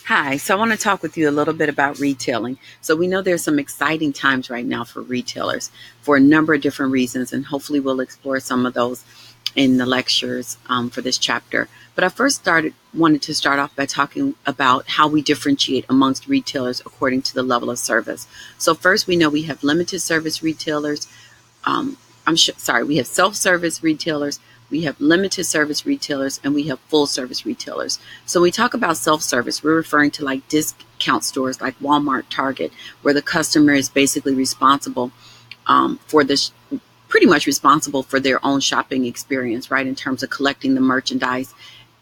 Hi, so I want to talk with you a little bit about retailing. So we know there's some exciting times right now for retailers for a number of different reasons, and hopefully we'll explore some of those in the lectures for this chapter. But I first wanted to start off by talking about how we differentiate amongst retailers according to the level of service. So first, we know we have limited service retailers, um, we have self-service retailers, we have limited service retailers, and we have full service retailers. So when we talk about self-service, we're referring to like discount stores like Walmart, Target, where the customer is basically responsible for this, pretty much responsible for their own shopping experience, right? In terms of collecting the merchandise,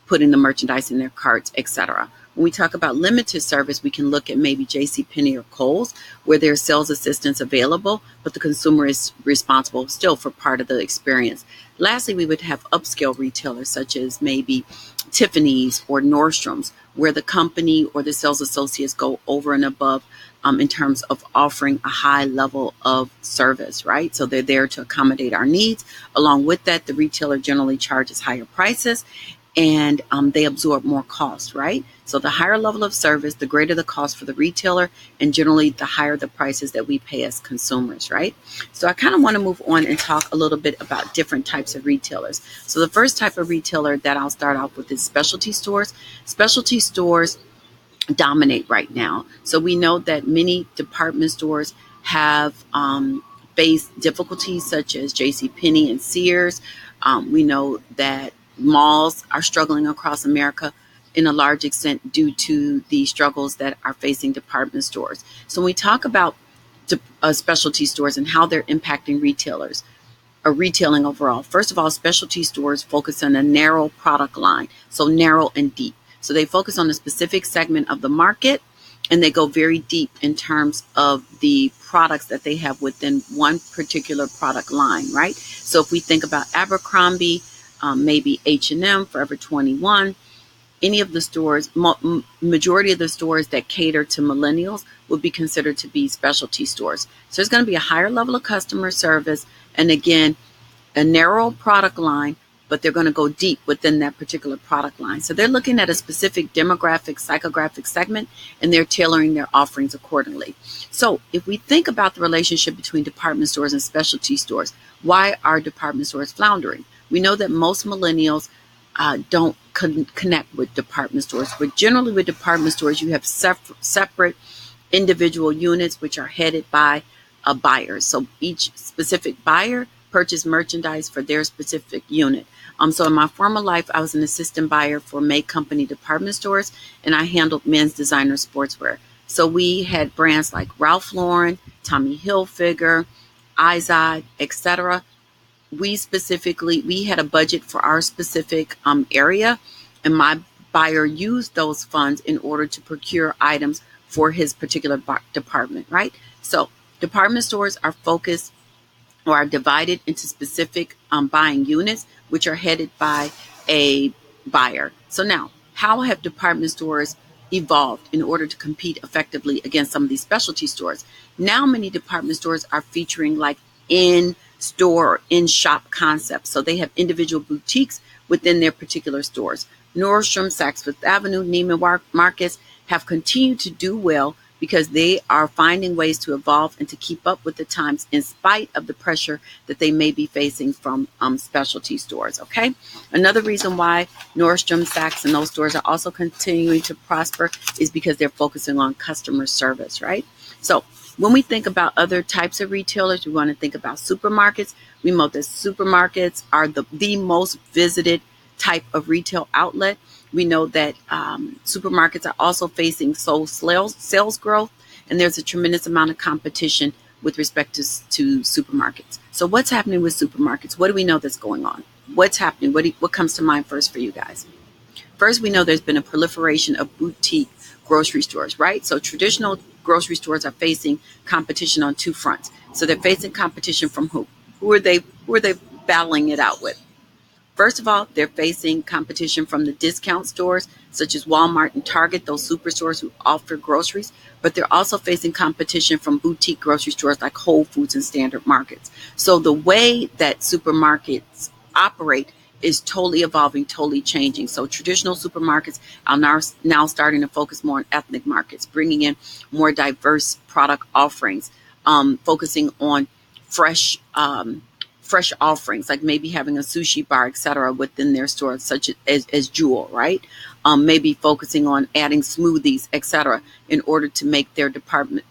putting the merchandise in their carts, etc. When we talk about limited service, we can look at maybe JCPenney or Kohl's, where there's sales assistance available, but the consumer is responsible still for part of the experience. Lastly, we would have upscale retailers such as maybe Tiffany's or Nordstrom's, where the company or the sales associates go over and above in terms of offering a high level of service, right? So they're there to accommodate our needs. Along with that, the retailer generally charges higher prices and they absorb more cost, right? So the higher level of service, the greater the cost for the retailer, and generally the higher the prices that we pay as consumers, right? So I kind of want to move on and talk a little bit about different types of retailers. So the first type of retailer that I'll start off with is specialty stores. Specialty stores dominate right now. So we know that many department stores have faced difficulties such as JCPenney and Sears. We know that malls are struggling across America in a large extent due to the struggles that are facing department stores. So when we talk about specialty stores and how they're impacting retailers, or retailing overall. First of all, specialty stores focus on a narrow product line, so narrow and deep. So they focus on a specific segment of the market and they go very deep in terms of the products that they have within one particular product line, right? So if we think about Abercrombie, maybe H&M, Forever 21, any of the stores, majority of the stores that cater to millennials would be considered to be specialty stores. So there's going to be a higher level of customer service, and again, a narrow product line, but they're going to go deep within that particular product line. So they're looking at a specific demographic, psychographic segment, and they're tailoring their offerings accordingly. So if we think about the relationship between department stores and specialty stores, why are department stores floundering? We know that most millennials don't connect with department stores, but generally with department stores, you have separate individual units which are headed by a buyer. So each specific buyer purchase merchandise for their specific unit. So in my former life, I was an assistant buyer for May Company department stores, and I handled men's designer sportswear. So we had brands like Ralph Lauren, Tommy Hilfiger, Izod, etc. We had a budget for our specific area, and my buyer used those funds in order to procure items for his particular department, right? So department stores are focused or are divided into specific buying units, which are headed by a buyer. So now, how have department stores evolved in order to compete effectively against some of these specialty stores? Now, many department stores are featuring like in-store, in-shop concepts. So they have individual boutiques within their particular stores. Nordstrom, Saks Fifth Avenue, Neiman Marcus have continued to do well because they are finding ways to evolve and to keep up with the times in spite of the pressure that they may be facing from specialty stores, okay? Another reason why Nordstrom, Saks, and those stores are also continuing to prosper is because they're focusing on customer service, right? So when we think about other types of retailers, we want to think about supermarkets. We know that supermarkets are the most visited type of retail outlet. We know that supermarkets are also facing sales growth, and there's a tremendous amount of competition with respect to supermarkets. So what's happening with supermarkets? What do we know that's going on? What's happening? What comes to mind first for you guys? First, we know there's been a proliferation of boutique grocery stores, right? So traditional grocery stores are facing competition on two fronts. So they're facing competition from who? Who are they battling it out with? First of all, they're facing competition from the discount stores such as Walmart and Target, those superstores who offer groceries, but they're also facing competition from boutique grocery stores like Whole Foods and Standard Markets. So the way that supermarkets operate is totally evolving, totally changing. So traditional supermarkets are now starting to focus more on ethnic markets, bringing in more diverse product offerings, focusing on fresh fresh offerings, like maybe having a sushi bar, etc., within their store, such as Jewel, right? Maybe focusing on adding smoothies, etc., in order to make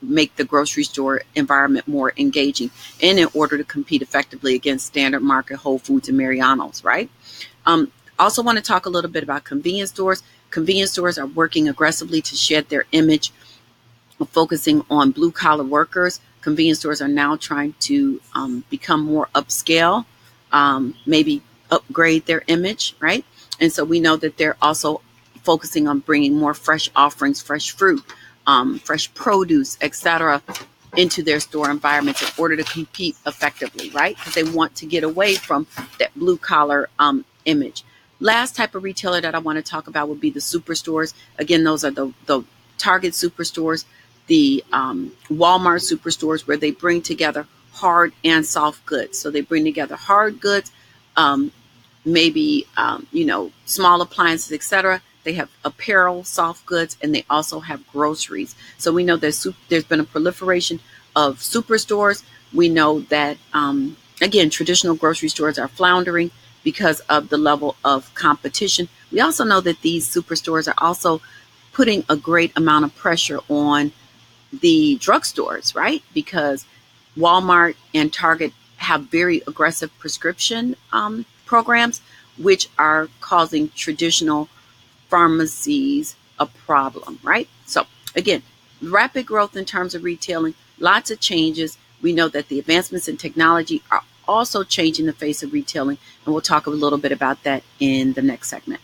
make the grocery store environment more engaging, and in order to compete effectively against Standard Market, Whole Foods, and Mariano's, right? Also want to talk a little bit about convenience stores. Convenience stores are working aggressively to shed their image of focusing on blue collar workers. Convenience stores are now trying to become more upscale, maybe upgrade their image, right? And so we know that they're also focusing on bringing more fresh offerings, fresh fruit, fresh produce, etc., into their store environments in order to compete effectively, right? Because they want to get away from that blue collar image. Last type of retailer that I want to talk about would be the superstores. Again, those are the Target superstores, the Walmart superstores, where they bring together hard and soft goods. So they bring together hard goods, maybe small appliances, etc. They have apparel, soft goods, and they also have groceries. So we know there's been a proliferation of superstores. We know that again, traditional grocery stores are floundering because of the level of competition. We also know that these superstores are also putting a great amount of pressure on the drugstores, right? Because Walmart and Target have very aggressive prescription programs, which are causing traditional pharmacies a problem, right? So again, rapid growth in terms of retailing, lots of changes. We know that the advancements in technology are also changing the face of retailing, and we'll talk a little bit about that in the next segment.